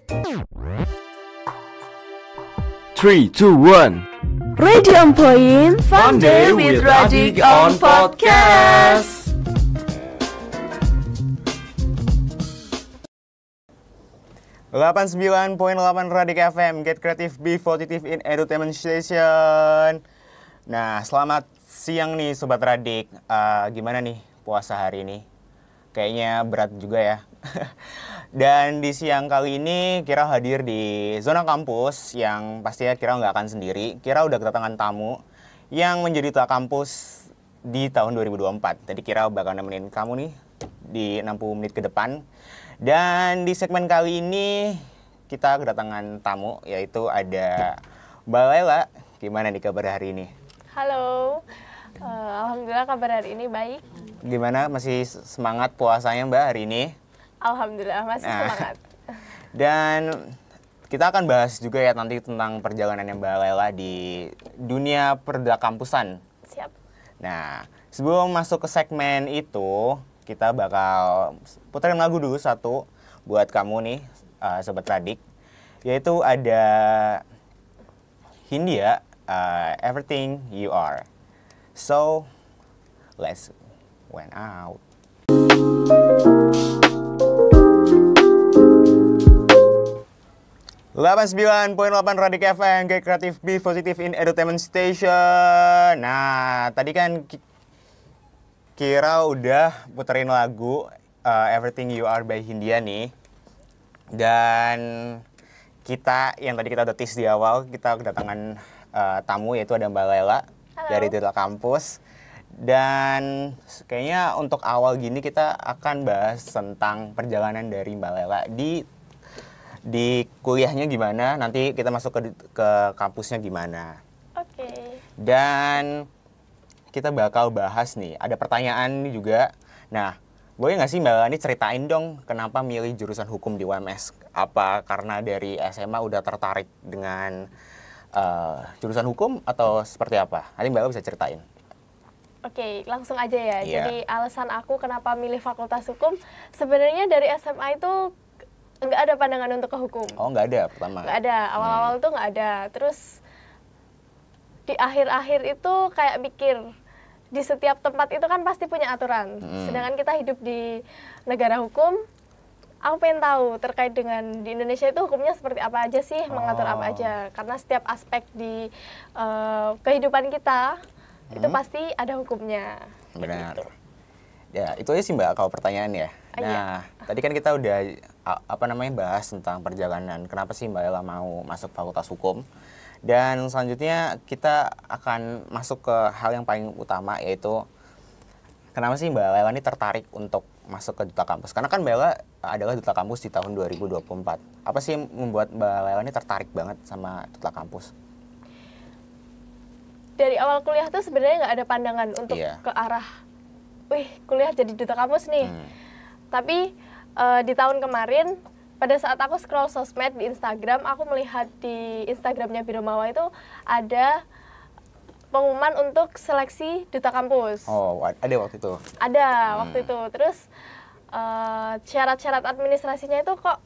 3, 2, 1. Radio on Point, Fun Day with Radik on Podcast. Delapan 89.8 Radik FM, Get Creative, Be Positive in Edutainment Station. Nah, selamat siang nih Sobat Radik. Gimana nih puasa hari ini? Kayaknya berat juga ya. Dan di siang kali ini Kira hadir di zona kampus yang pastinya Kira nggak akan sendiri. Kira udah kedatangan tamu yang menjadi duta kampus di tahun 2024. Jadi Kira bakal nemenin kamu nih di 60 menit ke depan. Dan di segmen kali ini kita kedatangan tamu, yaitu ada Mbak Lela. Gimana nih kabar hari ini? Halo, alhamdulillah kabar hari ini baik. Gimana, masih semangat puasanya Mbak hari ini? Alhamdulillah masih semangat. Dan kita akan bahas juga ya nanti tentang perjalanannya Mbak Lela di dunia perdakampusan. Siap. Nah, sebelum masuk ke segmen itu, kita bakal puterin lagu dulu satu buat kamu nih, Sobat Radik. Yaitu ada Hindia, Everything You Are. So, let's went out. Delapan 89.8 Radik FM, Get Creative, Be Positive in Edutainment Station. Nah, tadi kan Kira udah puterin lagu Everything You Are by Hindia nih. Dan kita, yang tadi kita udah tease di awal, kita kedatangan tamu, yaitu ada Mbak Lela. Halo. Dari Duta Kampus. Dan kayaknya untuk awal gini kita akan bahas tentang perjalanan dari Mbak Lela di kuliahnya gimana, nanti kita masuk ke kampusnya gimana. Oke. Dan kita bakal bahas nih, ada pertanyaan nih juga. Nah, boleh nggak sih Mbak Lela ini ceritain dong kenapa milih jurusan hukum di UMS? Apa karena dari SMA udah tertarik dengan jurusan hukum atau seperti apa? Nanti Mbak Lela bisa ceritain. Oke, langsung aja ya. Iya. Jadi alasan aku kenapa milih Fakultas Hukum, sebenarnya dari SMA itu nggak ada pandangan untuk ke hukum. Oh, nggak ada pertama? Nggak ada, awal-awal tuh nggak ada. Terus di akhir-akhir itu kayak mikir, di setiap tempat itu kan pasti punya aturan. Sedangkan kita hidup di negara hukum, aku pengen tahu terkait dengan di Indonesia itu hukumnya seperti apa aja sih, mengatur apa aja. Karena setiap aspek di kehidupan kita, itu pasti ada hukumnya. Benar. Gitu. Ya, itu aja sih Mbak kalau pertanyaan ya. Iya. Nah, tadi kan kita udah bahas tentang perjalanan. Kenapa sih Mbak Lela mau masuk Fakultas Hukum? Dan selanjutnya kita akan masuk ke hal yang paling utama, yaitu kenapa sih Mbak Lela ini tertarik untuk masuk ke Duta Kampus? Karena kan Mbak Lela adalah Duta Kampus di tahun 2024. Apa sih yang membuat Mbak Lela ini tertarik banget sama Duta Kampus? Dari awal kuliah tuh sebenarnya nggak ada pandangan untuk Iya. ke arah, wih kuliah jadi Duta Kampus nih. Tapi di tahun kemarin, pada saat aku scroll sosmed di Instagram, aku melihat di Instagramnya Biro Mawa itu ada pengumuman untuk seleksi Duta Kampus. Oh, ada waktu itu? Ada waktu itu. Terus syarat-syarat administrasinya itu kok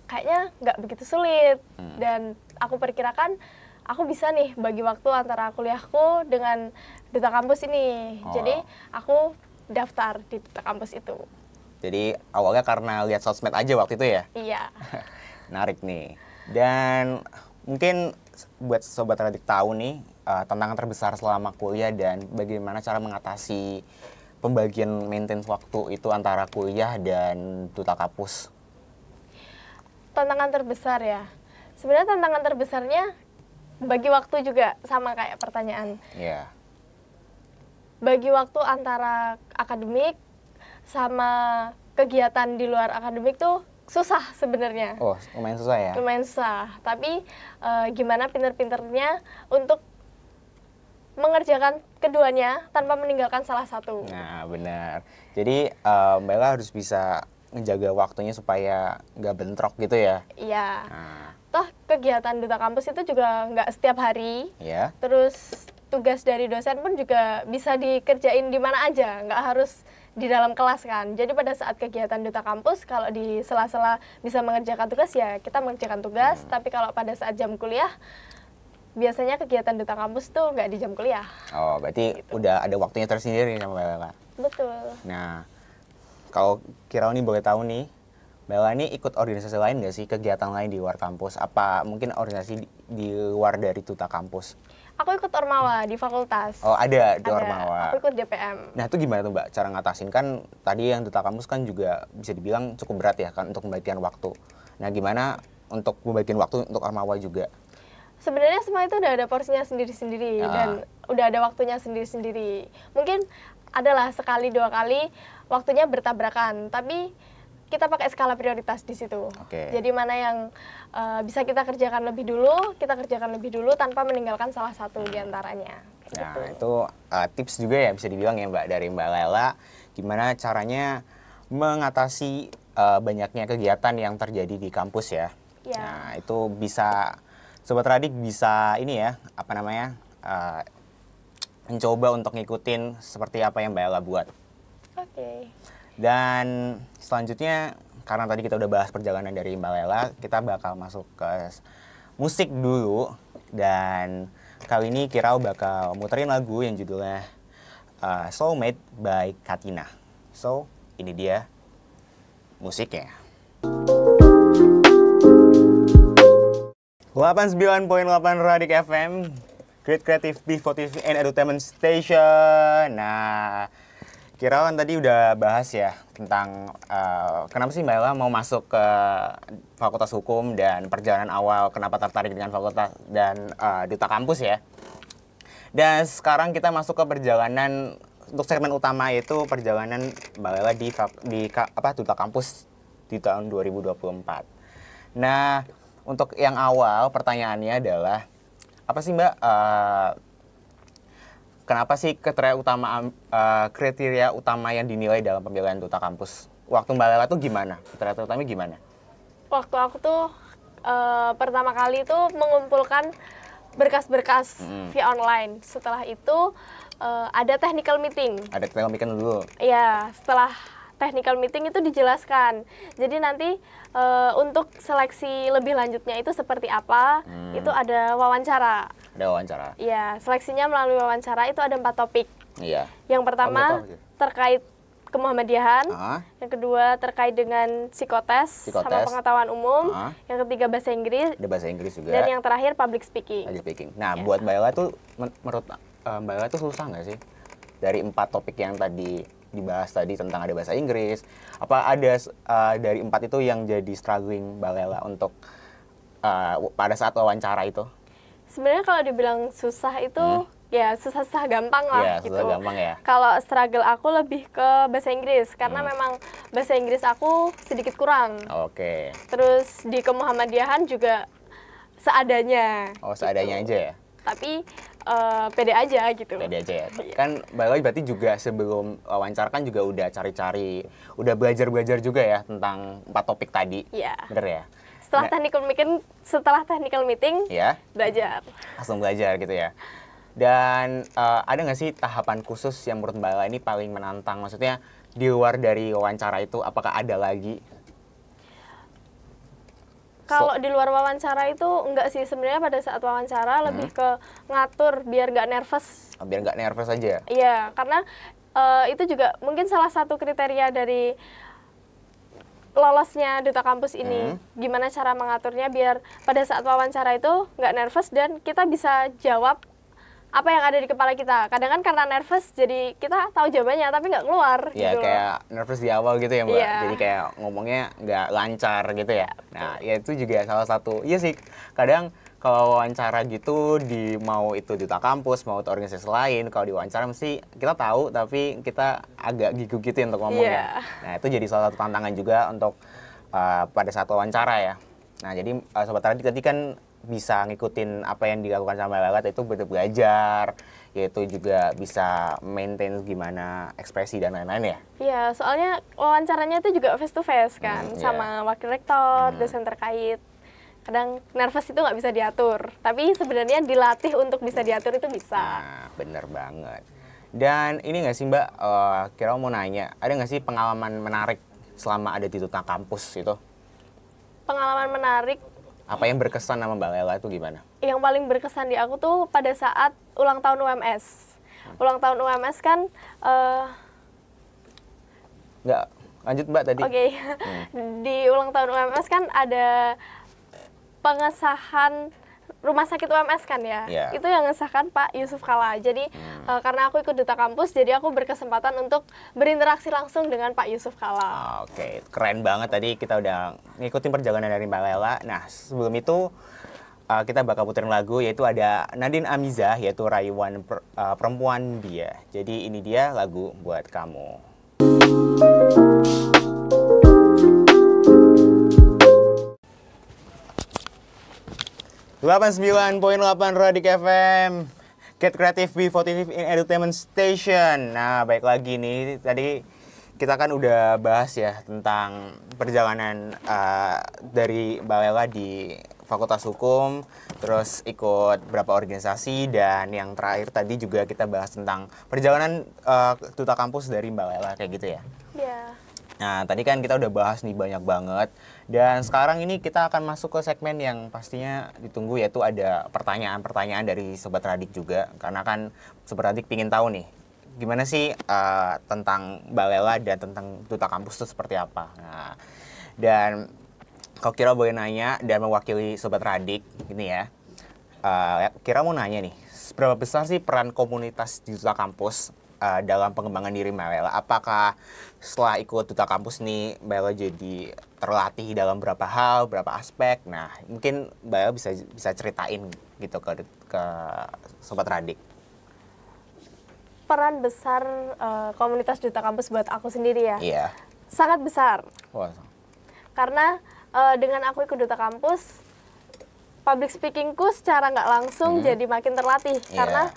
kayaknya nggak begitu sulit. Dan aku perkirakan aku bisa nih bagi waktu antara kuliahku dengan Duta Kampus ini. Jadi aku daftar di Duta Kampus itu. Jadi awalnya karena lihat sosmed aja waktu itu ya? Iya. Menarik nih. Dan mungkin buat Sobat Radik tahu nih tantangan terbesar selama kuliah dan bagaimana cara mengatasi pembagian maintenance waktu itu antara kuliah dan Duta Kampus. Tantangan terbesar ya. Sebenarnya tantangan terbesarnya bagi waktu juga, sama kayak pertanyaan. Iya. Bagi waktu antara akademik sama kegiatan di luar akademik tuh susah sebenarnya. Oh, lumayan susah ya? Lumayan susah. Tapi gimana pinter-pinternya untuk mengerjakan keduanya tanpa meninggalkan salah satu. Nah, benar. Jadi Mbak Ella harus bisa ngejaga waktunya supaya nggak bentrok gitu ya? Iya. Nah, Toh kegiatan Duta Kampus itu juga nggak setiap hari. ya. Terus tugas dari dosen pun juga bisa dikerjain di mana aja, nggak harus di dalam kelas kan. Jadi pada saat kegiatan duta kampus, kalau di sela-sela bisa mengerjakan tugas ya kita mengerjakan tugas. Tapi kalau pada saat jam kuliah, biasanya kegiatan duta kampus tuh nggak di jam kuliah. Oh, berarti udah ada waktunya tersendiri sama Mbak Lela. Betul. Nah, kalau Kirau nih boleh tahu nih, Mbak Lela nih ikut organisasi lain nggak sih, kegiatan lain di luar kampus? Apa mungkin organisasi di luar dari duta kampus? Aku ikut Ormawa di fakultas. Oh, ada di Ormawa. Aku ikut DPM. Nah, itu gimana tuh Mbak cara ngatasin? Kan tadi yang duta kampus kan juga bisa dibilang cukup berat ya kan untuk membagikan waktu. Nah, gimana untuk membagikan waktu untuk Ormawa juga? Sebenarnya semua itu udah ada porsinya sendiri-sendiri dan udah ada waktunya sendiri-sendiri. Mungkin adalah sekali dua kali waktunya bertabrakan, tapi kita pakai skala prioritas di situ. Jadi mana yang bisa kita kerjakan lebih dulu, kita kerjakan lebih dulu tanpa meninggalkan salah satu di antaranya. Nah, itu tips juga ya bisa dibilang ya Mbak dari Mbak Lela, gimana caranya mengatasi banyaknya kegiatan yang terjadi di kampus ya. Nah, itu bisa Sobat Radik bisa ini ya, apa namanya, mencoba untuk ngikutin seperti apa yang Mbak Lela buat. Dan selanjutnya, karena tadi kita udah bahas perjalanan dari Mbak Lela, kita bakal masuk ke musik dulu. Dan kali ini Kirau bakal muterin lagu yang judulnya Soulmate by Katina. So, ini dia musiknya. 89.8 Radik FM, Great Creative B40 and Entertainment Station. Nah, Kirau kan tadi udah bahas ya tentang kenapa sih Mbak Lela mau masuk ke Fakultas Hukum dan perjalanan awal kenapa tertarik dengan fakultas dan duta kampus ya. Dan sekarang kita masuk ke perjalanan untuk segmen utama, yaitu perjalanan Mbak Lela di duta kampus di tahun 2024. Nah, untuk yang awal pertanyaannya adalah apa sih Mbak? Kenapa sih kriteria utama yang dinilai dalam pemilihan duta kampus? Waktu Mbak Lela tuh gimana? Kriteria utamanya gimana? Waktu aku tuh pertama kali tuh mengumpulkan berkas-berkas via online. Setelah itu ada technical meeting. Ada technical meeting dulu? Iya, setelah technical meeting itu dijelaskan. Jadi nanti untuk seleksi lebih lanjutnya itu seperti apa, itu ada wawancara. Ada wawancara? Iya, seleksinya melalui wawancara itu ada 4 topik. Iya. Yang pertama terkait kemuhamadiahan, yang kedua terkait dengan psikotes sama pengetahuan umum, yang ketiga bahasa Inggris, ada bahasa Inggris juga, dan yang terakhir public speaking. Nah, buat Mbak Lela tuh, menurut Mbak Lela tuh susah nggak sih? Dari 4 topik yang tadi dibahas tadi tentang ada bahasa Inggris, apa ada dari 4 itu yang jadi struggling Mbak Lela untuk pada saat wawancara itu? Sebenarnya kalau dibilang susah itu ya susah-susah gampang lah gitu. Susah gampang ya. Kalau struggle aku lebih ke bahasa Inggris karena memang bahasa Inggris aku sedikit kurang. Terus di kemuhamadiahan juga seadanya. Oh, seadanya gitu aja ya. Tapi pede aja gitu. Pede aja ya. Kan Mbak Lela berarti juga sebelum wawancara kan juga udah cari-cari, udah belajar-belajar juga ya tentang 4 topik tadi. Iya. Bener ya? Setelah technical meeting, ya, belajar. Langsung belajar gitu ya. Dan ada nggak sih tahapan khusus yang menurut Mbak Lela ini paling menantang? Maksudnya di luar dari wawancara itu, apakah ada lagi? Kalau di luar wawancara itu enggak sih, sebenarnya pada saat wawancara lebih ke ngatur biar nggak nervous. Biar nggak nervous aja? Iya, karena itu juga mungkin salah satu kriteria dari lolosnya duta kampus ini. Gimana cara mengaturnya biar pada saat wawancara itu nggak nervous dan kita bisa jawab apa yang ada di kepala kita. Kadang kan karena nervous jadi kita tahu jawabannya tapi nggak keluar. Iya, gitu. kayak nervous di awal gitu ya Mbak. Iya. Jadi kayak ngomongnya nggak lancar gitu ya. Nah, ya itu juga salah satu. Iya sih, kadang kalau wawancara gitu mau itu duta kampus, mau itu organisasi lain, kalau diwawancara mesti kita tahu tapi kita agak gigu gitu ya untuk ngomongnya. Nah, itu jadi salah satu tantangan juga untuk pada saat wawancara ya. Nah, jadi Sobat Radik tadi kan bisa ngikutin apa yang dilakukan sama Lela, itu betul belajar, yaitu juga bisa maintain gimana ekspresi dan lain-lain ya. Iya, soalnya wawancaranya itu juga face to face kan, sama wakil rektor, dosen terkait. Kadang nervous itu nggak bisa diatur, tapi sebenarnya dilatih untuk bisa diatur itu bisa. Nah, bener banget. Dan ini nggak sih Mbak, kira mau nanya, ada nggak sih pengalaman menarik selama ada di Duta Kampus itu? Pengalaman menarik Apa yang berkesan sama Mbak Lela itu gimana? yang paling berkesan di aku tuh pada saat ulang tahun UMS. Ulang tahun UMS kan, Nggak, lanjut Mbak tadi. oke, di ulang tahun UMS kan ada pengesahan rumah sakit UMS kan ya. Iya. Itu yang ngesahkan Pak Yusuf Kalla. Jadi karena aku ikut Duta Kampus, jadi aku berkesempatan untuk berinteraksi langsung dengan Pak Yusuf Kalla. Oke, keren banget tadi kita udah ngikutin perjalanan dari Mbak Lela. Nah, sebelum itu kita bakal puterin lagu, yaitu ada Nadine Amizah, yaitu Rayuan Perempuan Dia. Jadi ini dia lagu buat kamu. 89.8 Radik FM, Get Creative Be Positive in Edutainment Station. Nah, baik lagi nih, tadi kita kan udah bahas ya tentang perjalanan dari Mbak Lela di Fakultas Hukum, terus ikut beberapa organisasi, dan yang terakhir tadi juga kita bahas tentang perjalanan Duta Kampus dari Mbak Lela, kayak gitu ya. Iya. Nah, tadi kan kita udah bahas nih banyak banget. Dan sekarang ini kita akan masuk ke segmen yang pastinya ditunggu, yaitu ada pertanyaan-pertanyaan dari Sobat Radik juga. Karena kan Sobat Radik pingin tahu nih, gimana sih tentang Mbak Lela dan tentang Duta Kampus itu seperti apa. Nah, dan kalau Kira boleh nanya dan mewakili Sobat Radik, gini ya. Kira mau nanya nih, seberapa besar sih peran komunitas di Duta Kampus dalam pengembangan diri Mbak Lela? Apakah setelah ikut Duta Kampus nih Mbak Lela jadi terlatih dalam beberapa hal, beberapa aspek? Nah, mungkin Mbak Lela bisa ceritain gitu ke Sobat Radik. Peran besar komunitas Duta Kampus buat aku sendiri ya. Iya. Sangat besar. Wah. Karena dengan aku ikut Duta Kampus, public speakingku secara nggak langsung jadi makin terlatih. Karena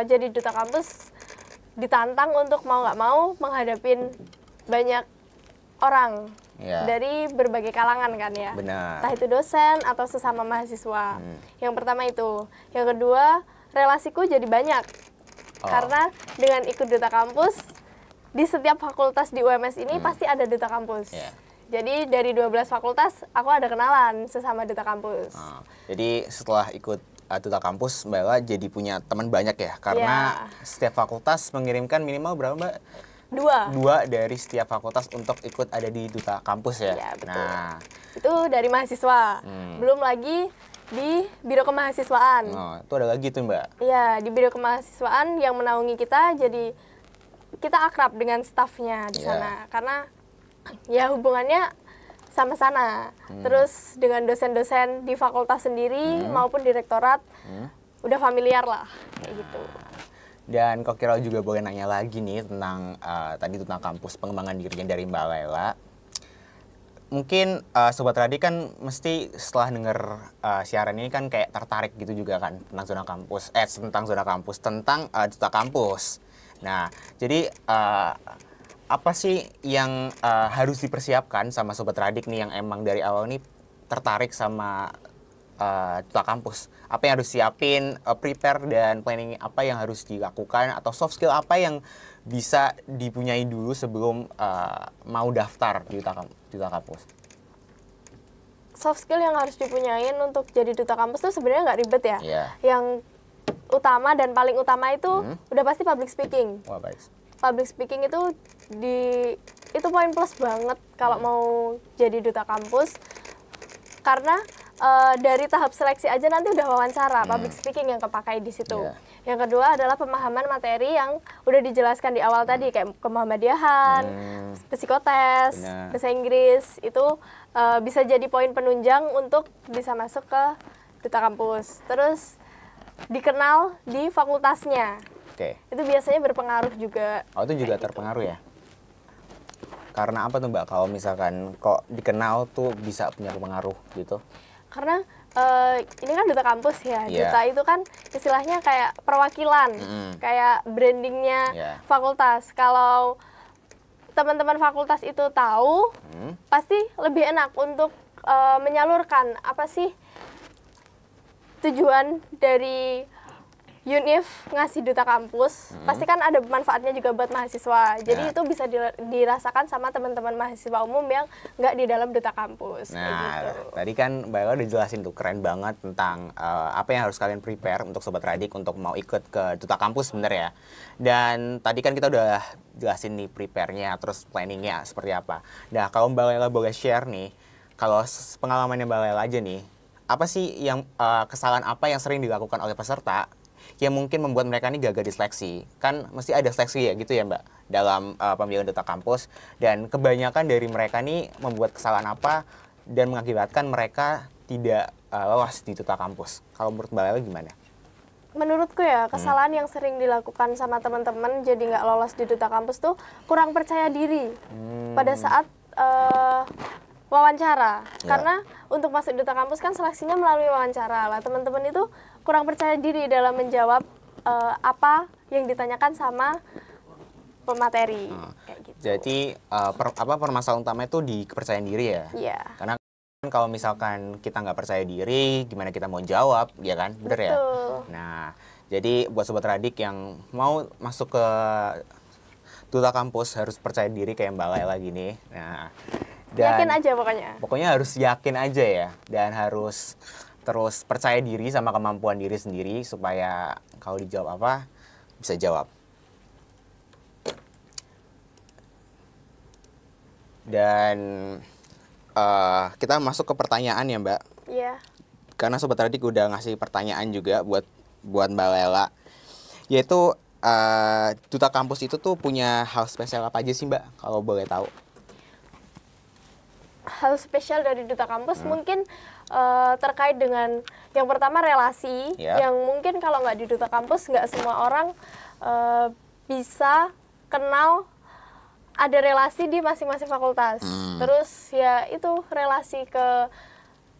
jadi Duta Kampus ditantang untuk mau nggak mau menghadapin banyak orang dari berbagai kalangan kan ya. Benar. Entah itu dosen atau sesama mahasiswa. Yang pertama itu. Yang kedua, relasiku jadi banyak. Karena dengan ikut Duta Kampus, di setiap fakultas di UMS ini pasti ada Duta Kampus. Jadi dari 12 fakultas, aku ada kenalan sesama Duta Kampus. Jadi setelah ikut Duta Kampus, Mbak Lela jadi punya teman banyak ya? Karena setiap fakultas mengirimkan minimal berapa Mbak? Dua dari setiap fakultas untuk ikut ada di Duta Kampus ya? Iya, betul. Nah, itu dari mahasiswa. Belum lagi di Biro Kemahasiswaan. Itu ada lagi tuh Mbak? Iya, di Biro Kemahasiswaan yang menaungi kita, jadi kita akrab dengan stafnya di sana. Karena ya hubungannya sama sana. Terus dengan dosen-dosen di fakultas sendiri maupun direktorat udah familiar lah kayak gitu. Dan kok Kira juga boleh nanya lagi nih tentang tadi tentang kampus pengembangan dirinya dari Mbak Lela. Mungkin Sobat Radik kan mesti setelah denger siaran ini kan kayak tertarik gitu juga kan tentang zona kampus, tentang Duta Kampus. Nah, jadi apa sih yang harus dipersiapkan sama Sobat Radik nih yang emang dari awal nih tertarik sama Duta Kampus? Apa yang harus siapin, prepare dan planning apa yang harus dilakukan, atau soft skill apa yang bisa dipunyai dulu sebelum mau daftar di Duta Kampus? Soft skill yang harus dipunyain untuk jadi Duta Kampus tuh sebenarnya nggak ribet ya. Yang utama dan paling utama itu udah pasti public speaking. Wah, baik. Public speaking itu poin plus banget kalau mau jadi Duta Kampus, karena dari tahap seleksi aja nanti udah wawancara public speaking yang kepakai di situ. Yang kedua adalah pemahaman materi yang udah dijelaskan di awal tadi, kayak kemuhammadiyahan, psikotes, bahasa Inggris, itu bisa jadi poin penunjang untuk bisa masuk ke Duta Kampus. Terus dikenal di fakultasnya. Itu biasanya berpengaruh juga. Itu juga terpengaruh ya? Karena apa tuh Mbak? Kalau misalkan kok dikenal tuh bisa punya pengaruh gitu? Karena ini kan Duta Kampus ya. Duta itu kan istilahnya kayak perwakilan, kayak brandingnya fakultas. Kalau teman-teman fakultas itu tahu, pasti lebih enak untuk menyalurkan apa sih tujuan dari Unif ngasih duta kampus, pasti kan ada manfaatnya juga buat mahasiswa. Jadi itu bisa dirasakan sama teman-teman mahasiswa umum yang nggak di dalam duta kampus. Nah, gitu. tadi kan Mbak Ella udah jelasin tuh, keren banget tentang apa yang harus kalian prepare untuk Sobat Radik untuk mau ikut ke duta kampus sebenarnya. Dan tadi kan kita udah jelasin nih prepare-nya, terus planningnya seperti apa. Nah, kalau Mbak Ella boleh share nih, kalau pengalamannya Mbak Ella aja nih, apa sih yang kesalahan apa yang sering dilakukan oleh peserta yang mungkin membuat mereka ini gagal di seleksi? Kan mesti ada seleksi ya gitu ya Mbak, dalam pemilihan duta kampus. Dan kebanyakan dari mereka nih membuat kesalahan apa dan mengakibatkan mereka tidak lolos di duta kampus. Kalau menurut Mbak Ella gimana? Menurutku ya, kesalahan yang sering dilakukan sama teman-teman jadi nggak lolos di duta kampus tuh kurang percaya diri pada saat wawancara. Karena untuk masuk duta kampus kan seleksinya melalui wawancara lah. Teman-teman itu kurang percaya diri dalam menjawab apa yang ditanyakan sama pemateri. Kayak gitu. Jadi permasalahan utama itu di kepercayaan diri ya? Iya. Karena kalau misalkan kita nggak percaya diri, gimana kita mau jawab, ya kan? Bener ya? Nah, jadi buat Sobat Radik yang mau masuk ke duta kampus harus percaya diri kayak Mbak Lela gini. Nah, yakin aja pokoknya. Pokoknya harus yakin aja ya, dan harus terus percaya diri sama kemampuan diri sendiri supaya kalau dijawab apa bisa jawab. Dan kita masuk ke pertanyaan ya Mbak. Iya. Karena Sobat Radik udah ngasih pertanyaan juga buat Mbak Lela. Yaitu duta kampus itu tuh punya hal spesial apa aja sih Mbak, kalau boleh tahu? Hal spesial dari duta kampus mungkin terkait dengan yang pertama relasi, yang mungkin kalau nggak di duta kampus nggak semua orang bisa kenal ada relasi di masing-masing fakultas. Terus ya itu relasi ke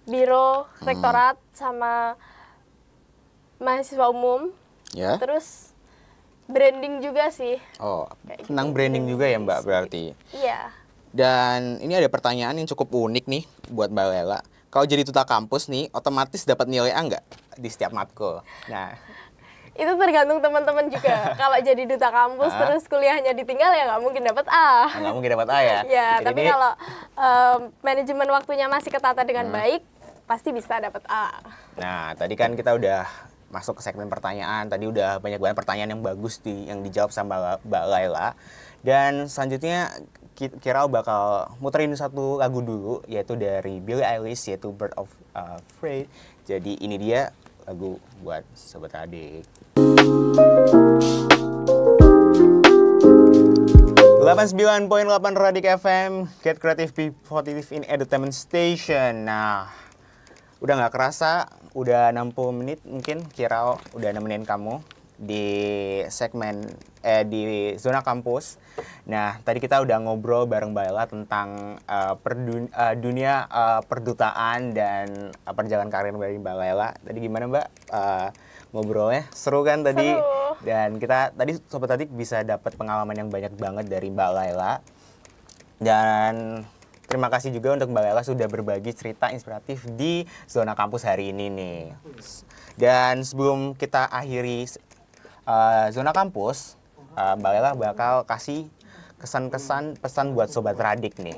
biro, rektorat sama mahasiswa umum. Terus branding juga sih. Oh, tentang branding juga ya Mbak berarti? Iya. Dan ini ada pertanyaan yang cukup unik nih buat Mbak Lela. Kalau jadi duta kampus nih, otomatis dapat nilai A nggak di setiap matkul? Nah, itu tergantung teman-teman juga. Kalau jadi duta kampus terus kuliahnya ditinggal ya nggak mungkin dapat A. Nggak mungkin dapat A ya? Ya, tapi kalau manajemen waktunya masih ketata dengan baik, pasti bisa dapat A. Nah, tadi kan kita udah masuk ke segmen pertanyaan. Tadi udah banyak banget pertanyaan yang bagus yang dijawab sama Mbak Lela. Dan selanjutnya Kira bakal muterin satu lagu dulu, yaitu dari Billie Eilish, yaitu Birds of Prey. Jadi ini dia lagu buat Sobat Radik. 89.8 Radik FM, Get Creative, Be Positive in Entertainment Station. Nah, udah nggak kerasa, udah 60 menit mungkin Kira udah nemenin kamu di segmen di zona kampus. Nah, tadi kita udah ngobrol bareng Mbak Ella tentang dunia perdutaan dan perjalanan karir dari Mbak Ella. Tadi gimana Mbak ngobrolnya? Seru kan tadi? Seru. Dan kita tadi Sobat Radik bisa dapat pengalaman yang banyak banget dari Mbak Ella. Dan terima kasih juga untuk Mbak Ella sudah berbagi cerita inspiratif di zona kampus hari ini nih. Dan sebelum kita akhiri zona kampus, Mbak Ella bakal kasih kesan-kesan pesan buat Sobat Radik nih.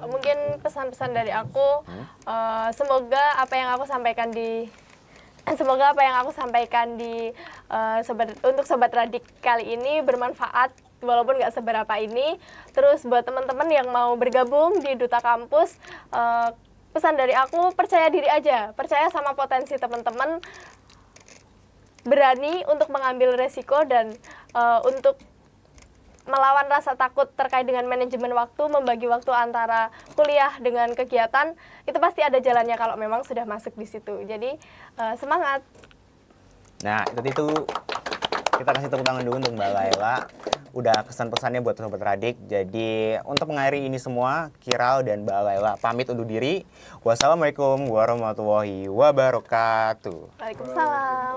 Mungkin pesan-pesan dari aku, semoga apa yang aku sampaikan di untuk Sobat Radik kali ini bermanfaat, walaupun nggak seberapa ini. Terus buat teman-teman yang mau bergabung di Duta Kampus, pesan dari aku, percaya diri aja, percaya sama potensi teman-teman, berani untuk mengambil resiko dan untuk melawan rasa takut terkait dengan manajemen waktu, membagi waktu antara kuliah dengan kegiatan, itu pasti ada jalannya kalau memang sudah masuk di situ. Jadi semangat. Nah, itu kita kasih tepuk tangan dulu untuk Mbak Lela. Udah pesan-pesannya buat Sobat Radik. Jadi untuk mengakhiri ini semua, Kiral dan Mbak Lela pamit undur diri. Wassalamualaikum warahmatullahi wabarakatuh. Waalaikumsalam.